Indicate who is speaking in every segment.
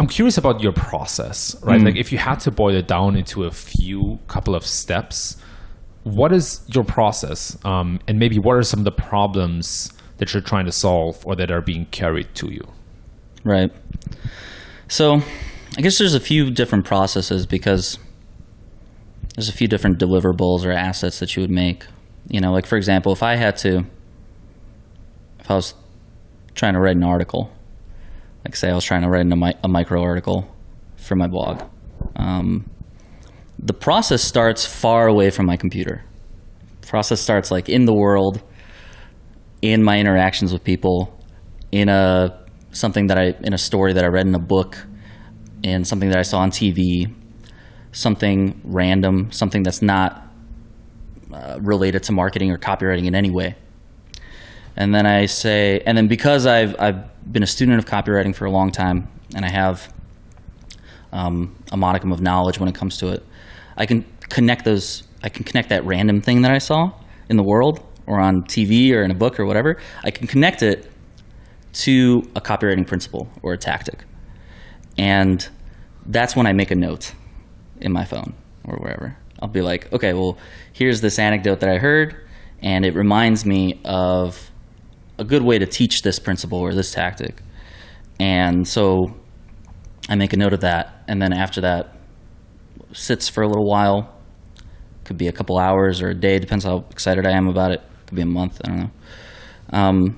Speaker 1: curious about your process, right? Like if you had to boil it down into a couple of steps, what is your process? And maybe what are some of the problems that you're trying to solve or that are being carried to you?
Speaker 2: Right. So I guess there's a few different processes because there's a few different deliverables or assets that you would make. Like for example, if I was trying to write an article, like say I was trying to write a micro article for my blog, the process starts far away from my computer. The process starts like in the world, in my interactions with people, in a story that I read in a book, in something that I saw on TV, something random, something that's not related to marketing or copywriting in any way. And then because I've been a student of copywriting for a long time, and I have a modicum of knowledge when it comes to it, I can connect that random thing that I saw in the world or on TV or in a book or whatever. I can connect it to a copywriting principle or a tactic. And that's when I make a note in my phone or wherever. I'll be like, okay, well, here's this anecdote that I heard, and it reminds me of a good way to teach this principle or this tactic. And so I make a note of that, and then after that, sits for a little while. Could be a couple hours or a day, depends how excited I am about it. Could be a month, I don't know.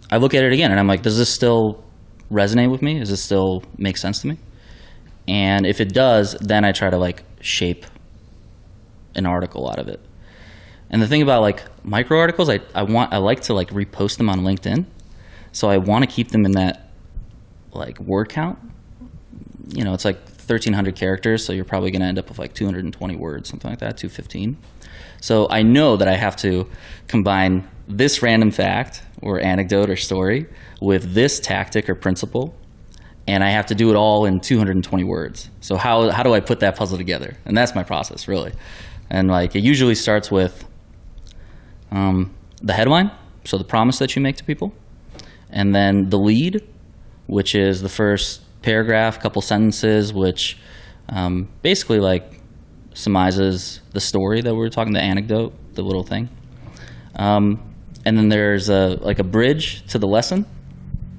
Speaker 2: I look at it again, and I'm like, does this still resonate with me? Does this still make sense to me? And if it does, then I try to like shape an article out of it. And the thing about like micro articles, I like to like repost them on LinkedIn. So I want to keep them in that like word count. It's like 1,300 characters, so you're probably going to end up with like 220 words, something like that, 215. So I know that I have to combine this random fact or anecdote or story with this tactic or principle, and I have to do it all in 220 words. So how do I put that puzzle together? And that's my process, really. And like it usually starts with the headline, so the promise that you make to people, and then the lead, which is the first paragraph, couple sentences, which basically like surmises the story that we were talking, the anecdote, the little thing. And then there's a bridge to the lesson.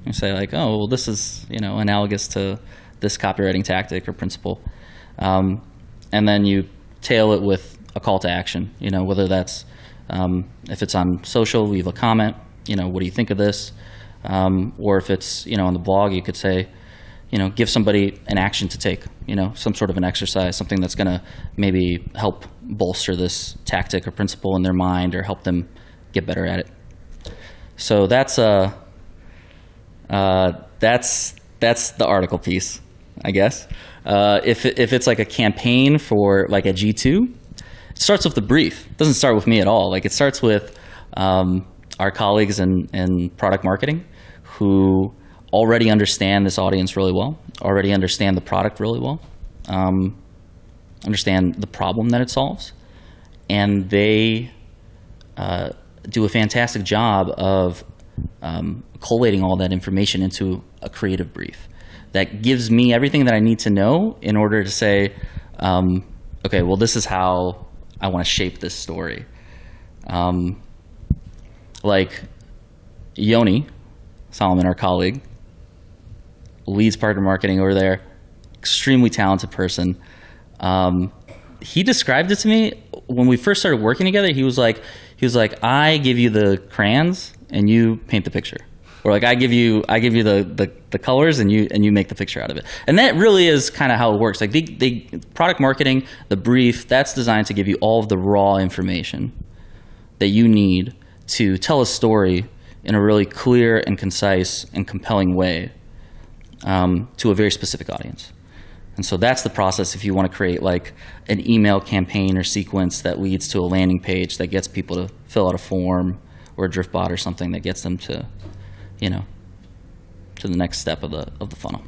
Speaker 2: You say like, oh, well, this is analogous to this copywriting tactic or principle, and then you tail it with a call to action. Whether that's if it's on social, leave a comment. What do you think of this? Or if it's on the blog, you could say, give somebody an action to take. Some sort of an exercise, something that's going to maybe help bolster this tactic or principle in their mind or help them get better at it. So that's the article piece, I guess. If it's like a campaign for like a G2, it starts with the brief. It doesn't start with me at all. Like it starts with our colleagues in product marketing who already understand this audience really well, already understand the product really well, understand the problem that it solves, and they do a fantastic job of collating all that information into a creative brief that gives me everything that I need to know in order to say, okay, well, this is how I want to shape this story. Like Yoni Solomon, our colleague, leads partner marketing over there, extremely talented person. He described it to me when we first started working together. He was like, I give you the crayons and you paint the picture, or like I give you the colors and you make the picture out of it. And that really is kind of how it works. Like the product marketing, the brief, that's designed to give you all of the raw information that you need to tell a story in a really clear and concise and compelling way to a very specific audience. And so that's the process if you want to create like an email campaign or sequence that leads to a landing page that gets people to fill out a form or a drift bot or something that gets them to, to the next step of the funnel.